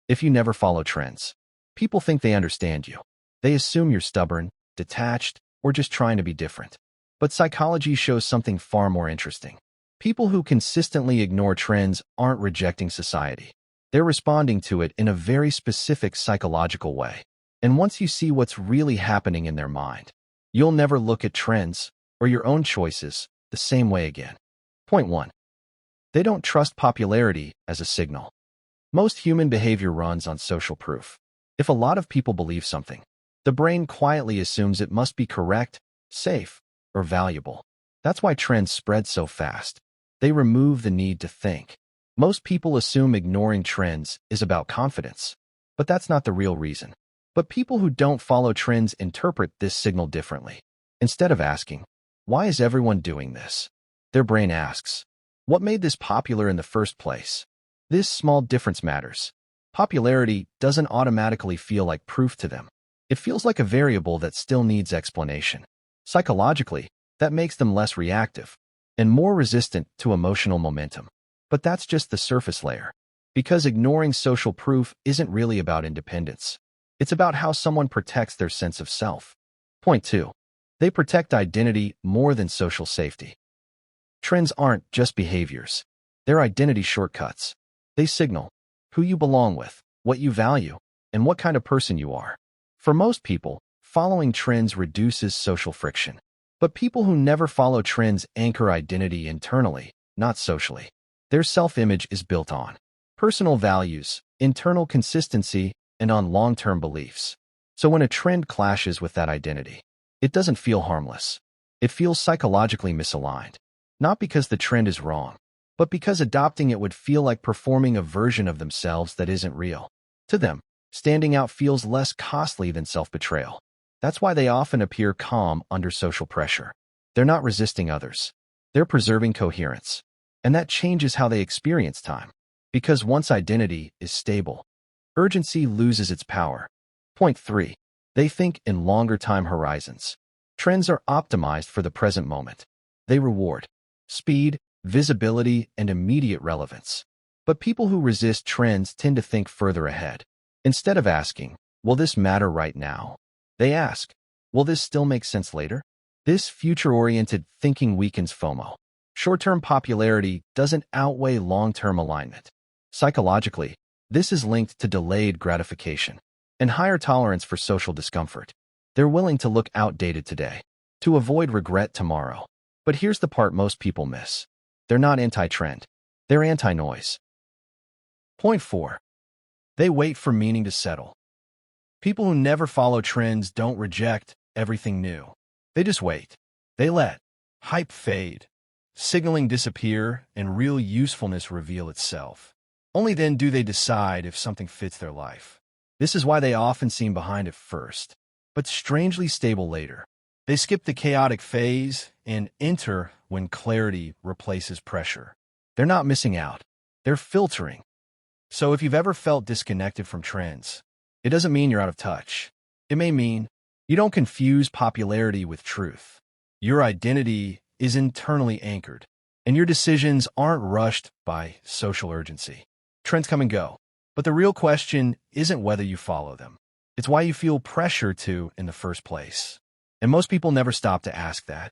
If you never follow trends, people think they understand you. They assume you're stubborn, detached, or just trying to be different. But psychology shows something far more interesting. People who consistently ignore trends aren't rejecting society. They're responding to it in a very specific psychological way. And once you see what's really happening in their mind, you'll never look at trends or your own choices the same way again. Point 1. They don't trust popularity as a signal. Most human behavior runs on social proof. If a lot of people believe something, the brain quietly assumes it must be correct, safe, or valuable. That's why trends spread so fast. They remove the need to think. Most people assume ignoring trends is about confidence, but that's not the real reason. But people who don't follow trends interpret this signal differently. Instead of asking, "Why is everyone doing this?" their brain asks, "What made this popular in the first place?" This small difference matters. Popularity doesn't automatically feel like proof to them. It feels like a variable that still needs explanation. Psychologically, that makes them less reactive and more resistant to emotional momentum. But that's just the surface layer, because ignoring social proof isn't really about independence. It's about how someone protects their sense of self. Point 2. They protect identity more than social safety. Trends aren't just behaviors. They're identity shortcuts. They signal who you belong with, what you value, and what kind of person you are. For most people, following trends reduces social friction. But people who never follow trends anchor identity internally, not socially. Their self-image is built on personal values, internal consistency, and on long-term beliefs. So when a trend clashes with that identity, it doesn't feel harmless. It feels psychologically misaligned. Not because the trend is wrong, but because adopting it would feel like performing a version of themselves that isn't real. To them, standing out feels less costly than self-betrayal. That's why they often appear calm under social pressure. They're not resisting others. They're preserving coherence. And that changes how they experience time. Because once identity is stable, urgency loses its power. Point 3. They think in longer time horizons. Trends are optimized for the present moment. They reward speed, visibility, and immediate relevance. But people who resist trends tend to think further ahead. Instead of asking, "Will this matter right now?" they ask, "Will this still make sense later?" This future-oriented thinking weakens FOMO. Short-term popularity doesn't outweigh long-term alignment. Psychologically, this is linked to delayed gratification and higher tolerance for social discomfort. They're willing to look outdated today to avoid regret tomorrow. But here's the part most people miss. They're not anti-trend. They're anti-noise. Point 4. They wait for meaning to settle. People who never follow trends don't reject everything new. They just wait. They let hype fade, signaling disappear, and real usefulness reveal itself. Only then do they decide if something fits their life. This is why they often seem behind at first, but strangely stable later. They skip the chaotic phase and enter when clarity replaces pressure. They're not missing out. They're filtering. So if you've ever felt disconnected from trends, it doesn't mean you're out of touch. It may mean you don't confuse popularity with truth. Your identity is internally anchored, and your decisions aren't rushed by social urgency. Trends come and go, but the real question isn't whether you follow them. It's why you feel pressure to in the first place. And most people never stop to ask that.